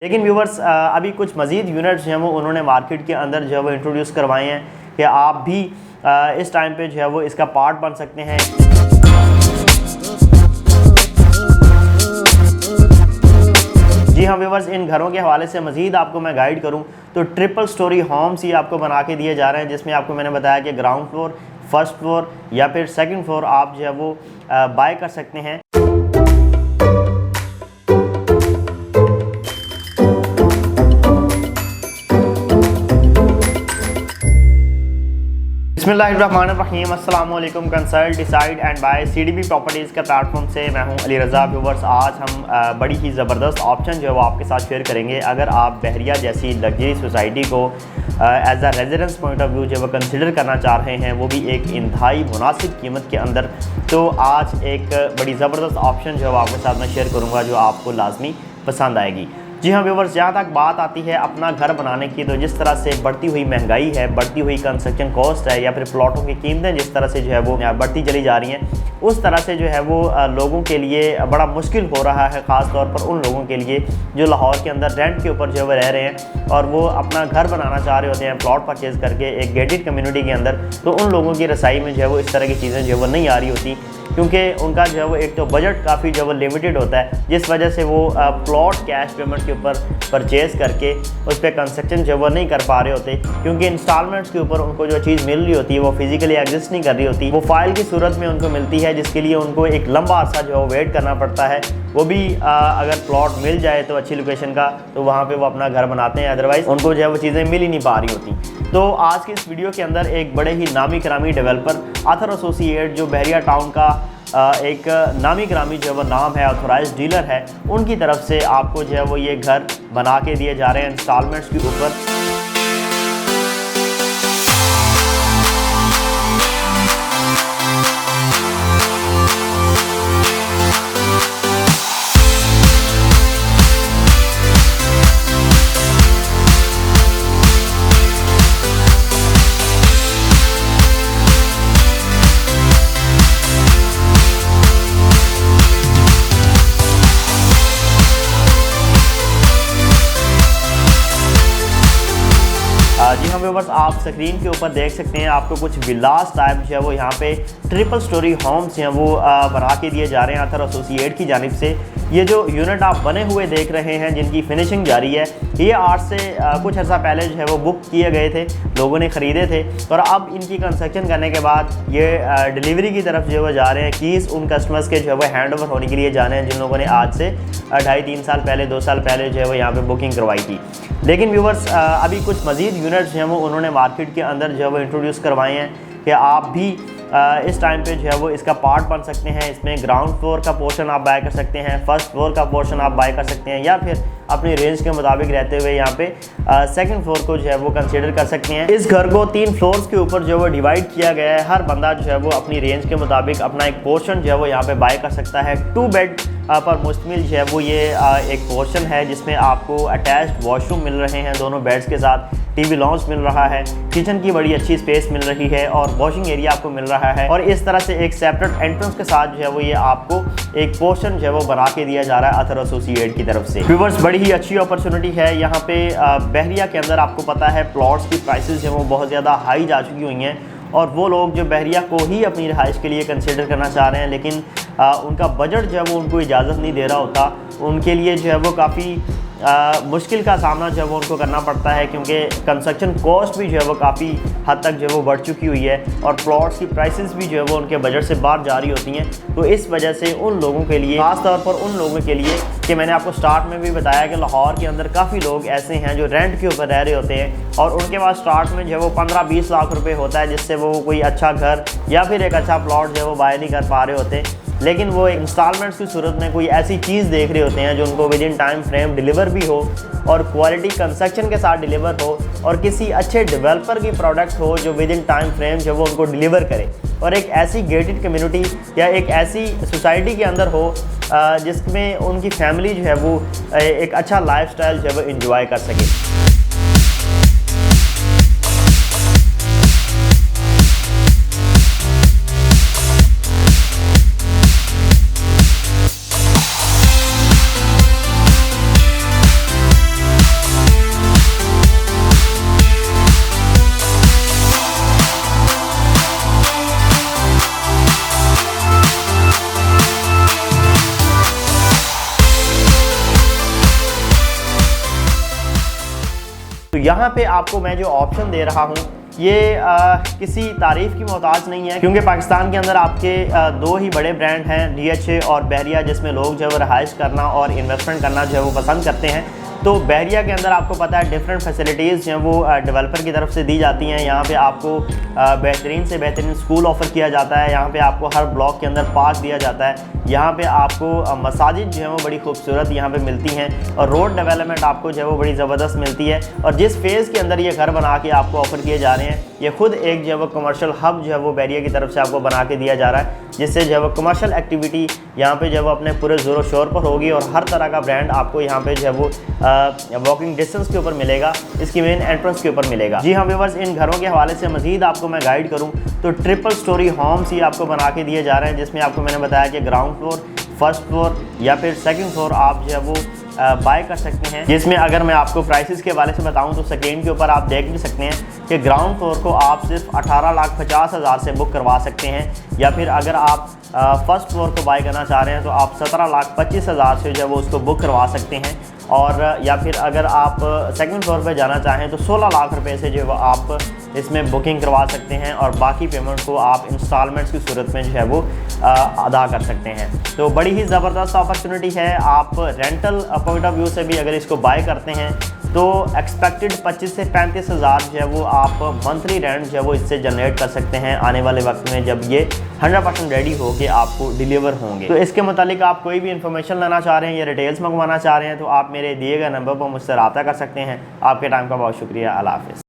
लेकिन व्यूवर्स अभी कुछ मज़ीद यूनिट्स जो हैं वो उन्होंने मार्केट के अंदर जो है वो इंट्रोड्यूस करवाए हैं कि आप भी इस टाइम पे जो है वो इसका पार्ट बन सकते हैं। जी हाँ व्यूवर्स, इन घरों के हवाले से मज़ीद आपको मैं गाइड करूं तो ट्रिपल स्टोरी होम्स ही आपको बना के दिए जा रहे हैं, जिसमें आपको मैंने बताया कि ग्राउंड फ्लोर, फर्स्ट फ्लोर या फिर सेकंड फ्लोर आप जो है वो बाय कर सकते हैं। बिस्मिल्लाहिर्रहमानिर्रहीम, अस्सलाम वालेकुम। Consult, decide and buy CDB properties का प्लेटफॉर्म से मैं हूं अली रज़ा। व्यूवर्स, आज हम बड़ी ही ज़बरदस्त ऑप्शन जो है वो आपके साथ शेयर करेंगे। अगर आप बहरिया जैसी लग्जरी सोसाइटी को as a residence point of view जो है वो कंसिडर करना चाह रहे हैं, वो भी एक इंतहाई मुनासिब कीमत के अंदर, तो आज एक बड़ी ज़बरदस्त ऑप्शन जो है वो आपके साथ मैं शेयर करूँगा जो आपको लाजमी पसंद आएगी। जी हाँ व्यूवर्स, जहाँ तक बात आती है अपना घर बनाने की, तो जिस तरह से बढ़ती हुई महंगाई है, बढ़ती हुई कंस्ट्रक्शन कॉस्ट है, या फिर प्लॉटों की कीमतें जिस तरह से जो है वो बढ़ती चली जा रही हैं, उस तरह से जो है वो लोगों के लिए बड़ा मुश्किल हो रहा है, ख़ास तौर पर उन लोगों के लिए जो लाहौर के अंदर रेंट के ऊपर जो है वो रह रहे हैं और वो अपना घर बनाना चाह रहे होते हैं प्लॉट परचेज़ करके एक गेटेड कम्युनिटी के अंदर। तो उन लोगों की रसाई में जो है वो इस तरह की चीज़ें जो है वो नहीं आ रही होती, क्योंकि उनका जो है वो एक तो बजट काफ़ी जो है वो लिमिटेड होता है, जिस वजह से वो प्लॉट कैश पेमेंट के ऊपर परचेज़ करके उस पर कंस्ट्रक्शन जो है वो नहीं कर पा रहे होते, क्योंकि इंस्टॉलमेंट्स के ऊपर उनको जो चीज़ मिल रही होती है वो फिजिकली एग्जिस्ट नहीं कर रही होती, वो फाइल की सूरत में उनको मिलती है, जिसके लिए उनको एक लंबा अरसा जो है वेट करना पड़ता है। वो भी अगर प्लॉट मिल जाए तो अच्छी लोकेशन का, तो वहाँ पे वो अपना घर बनाते हैं, अदरवाइज़ उनको जो है वो चीज़ें मिल ही नहीं पा रही होती। तो आज के इस वीडियो के अंदर एक बड़े ही नामी करामी डेवलपर आथर एसोसिएट, जो बहरिया टाउन का एक नामी ग्रामी जो है वो नाम है, ऑथोराइज्ड डीलर है, उनकी तरफ से आपको जो है वो ये घर बना के दिए जा रहे हैं इंस्टॉलमेंट्स के ऊपर। जी हाँ व्यूवर्स, आप स्क्रीन के ऊपर देख सकते हैं आपको कुछ विलास टाइप जो है वो यहाँ पे ट्रिपल स्टोरी होम्स हैं वो बना के दिए जा रहे हैं आथर एसोसिएट की जानिब से। ये जो यूनिट आप बने हुए देख रहे हैं, जिनकी फिनिशिंग जारी है, ये आज से कुछ अर्सा पहले जो है वो बुक किए गए थे, लोगों ने ख़रीदे थे, और अब इनकी कंस्ट्रक्शन करने के बाद ये डिलीवरी की तरफ जो है वो जा रहे हैं। कीज़ उन कस्टमर्स के जो है वो हैंड ओवर होने के लिए जाने हैं जिन लोगों ने आज से 2.5-3 साल पहले, 2 साल पहले जो है वो यहाँ पर बुकिंग करवाई थी। लेकिन व्यूवर्स, अभी कुछ मज़ीद यूनिट्स जो हैं वो उन्होंने मार्केट के अंदर जो है वो इंट्रोड्यूस करवाए हैं कि आप भी इस टाइम पे जो है वो इसका पार्ट बन सकते हैं। इसमें ग्राउंड फ्लोर का पोर्शन आप बाय कर सकते हैं, फर्स्ट फ्लोर का पोर्शन आप बाय कर सकते हैं, या फिर अपनी रेंज के मुताबिक रहते हुए यहाँ पे सेकंड फ्लोर को जो है वो कंसीडर कर सकते हैं। इस घर को 3 फ्लोर्स के ऊपर जो है वो डिवाइड किया गया है। हर बंदा जो है वो अपनी रेंज के मुताबिक अपना एक पोर्शन जो है वो यहाँ पे बाय कर सकता है। 2 बेड पर मुश्तमिल जो है वो ये एक पोर्शन है, जिसमें आपको अटैच्ड वॉशरूम मिल रहे हैं दोनों बेड्स के साथ, टीवी लॉन्च मिल रहा है, किचन की बड़ी अच्छी स्पेस मिल रही है, और वॉशिंग एरिया आपको मिल रहा है। और इस तरह से एक सेपरेट एंट्रेंस के साथ जो है वो ये आपको एक पोर्शन जो है वो बना के दिया जा रहा है आथर एसोसिएट की तरफ से। व्यूवर्स, बड़ी ही अच्छी अपॉर्चुनिटी है यहाँ पे। बहरिया के अंदर आपको पता है प्लॉट्स की प्राइसेस जो है वो बहुत ज़्यादा हाई जा चुकी हुई हैं, और वो लोग जो बहरिया को ही अपनी रिहाइश के लिए कंसिडर करना चाह रहे हैं, लेकिन उनका बजट जो है वो उनको इजाज़त नहीं दे रहा होता, उनके लिए जो है वो काफ़ी मुश्किल का सामना जो है वो उनको करना पड़ता है, क्योंकि कंस्ट्रक्शन कॉस्ट भी जो है वो काफ़ी हद तक जो है वो बढ़ चुकी हुई है, और प्लॉट्स की प्राइसेस भी जो है वो उनके बजट से बाहर जा रही होती हैं। तो इस वजह से उन लोगों के लिए, ख़ास तौर पर उन लोगों के लिए, कि मैंने आपको स्टार्ट में भी बताया कि लाहौर के अंदर काफ़ी लोग ऐसे हैं जो रेंट के ऊपर रह रहे होते हैं, और उनके पास स्टार्ट में जो है वो 15-20 लाख रुपये होता है, जिससे वो कोई अच्छा घर या फिर एक अच्छा प्लॉट जो है वो बाय नहीं कर पा रहे होते, लेकिन वो इंस्टॉलमेंट्स की सूरत में कोई ऐसी चीज़ देख रहे होते हैं जो उनको with in time frame deliver भी हो, और क्वालिटी कंस्ट्रक्शन के साथ डिलीवर हो, और किसी अच्छे डेवलपर की प्रोडक्ट हो जो विद इन टाइम फ्रेम जो वो उनको डिलीवर करे, और एक ऐसी गेटेड कम्युनिटी या एक ऐसी सोसाइटी के अंदर हो जिसमें उनकी फैमिली जो है वो एक अच्छा लाइफस्टाइल जो है वो इंजॉय कर सके। यहाँ पे आपको मैं जो ऑप्शन दे रहा हूँ ये किसी तारीफ़ की मोहताज नहीं है, क्योंकि पाकिस्तान के अंदर आपके दो ही बड़े ब्रांड हैं, DHA और बहरिया, जिसमें लोग जो है वो रहाइश करना और इन्वेस्टमेंट करना जो है वो पसंद करते हैं। तो बहरिया के अंदर आपको पता है डिफरेंट फैसिलिटीज़ जो हैं वो डेवलपर की तरफ से दी जाती हैं। यहाँ पे आपको बेहतरीन से बेहतरीन स्कूल ऑफ़र किया जाता है, यहाँ पे आपको हर ब्लॉक के अंदर पार्क दिया जाता है, यहाँ पे आपको मसाजिद जो है वो बड़ी खूबसूरत यहाँ पे मिलती हैं और रोड डेवलपमेंट आपको जो है वो बड़ी ज़बरदस्त मिलती है। और जिस फेज़ के अंदर ये घर बना के आपको ऑफ़र किए जा रहे हैं, ये खुद एक जो है वो कमर्शियल हब जो है वो बहरिया की तरफ से आपको बना के दिया जा रहा है, जिससे जो है वो कमर्शियल एक्टिविटी यहाँ पे जो है वो अपने पूरे ज़ोर शोर पर होगी और हर तरह का ब्रांड आपको यहाँ पे जो है वो वॉकिंग डिस्टेंस के ऊपर मिलेगा, इसकी मेन एंट्रेंस के ऊपर मिलेगा। जी हाँ व्यूअर्स, इन घरों के हवाले से मज़ीद आपको मैं गाइड करूँ तो ट्रिपल स्टोरी होम्स ही आपको बना के दिए जा रहे हैं, जिसमें आपको मैंने बताया कि ग्राउंड फ्लोर, फर्स्ट फ्लोर या फिर सेकंड फ्लोर आप जो है वो बाय कर सकते हैं। जिसमें अगर मैं आपको प्राइसेस के हवाले से बताऊं तो स्क्रीन के ऊपर आप देख भी सकते हैं कि ग्राउंड फ्लोर को आप सिर्फ 18,50,000 से बुक करवा सकते हैं, या फिर अगर आप फर्स्ट फ्लोर को बाय करना चाह रहे हैं तो आप 17,25,000 से जो है वो उसको बुक करवा सकते हैं, और या फिर अगर आप सेकंड फ्लोर पे जाना चाहें तो 16 लाख रुपए से जो है वो आप इसमें बुकिंग करवा सकते हैं और बाकी पेमेंट को आप इंस्टॉलमेंट्स की सूरत में जो है वो अदा कर सकते हैं। तो बड़ी ही ज़बरदस्त अपॉर्चुनिटी है। आप रेंटल पॉइंट ऑफ व्यू से भी अगर इसको बाय करते हैं तो एक्सपेक्टेड 25 से 35,000 जो है वो आप मंथली रेंट जो है वो इससे जनरेट कर सकते हैं आने वाले वक्त में, जब ये 100% रेडी हो के आपको डिलीवर होंगे। तो इसके मुतालिक आप कोई भी इन्फॉर्मेशन लेना चाह रहे हैं या डिटेल्स मंगवाना चाह रहे हैं तो आप मेरे दिए गए नंबर पर मुझसे रब्ता कर सकते हैं। आपके टाइम का बहुत शुक्रिया। अल्लाह हाफ़िज़।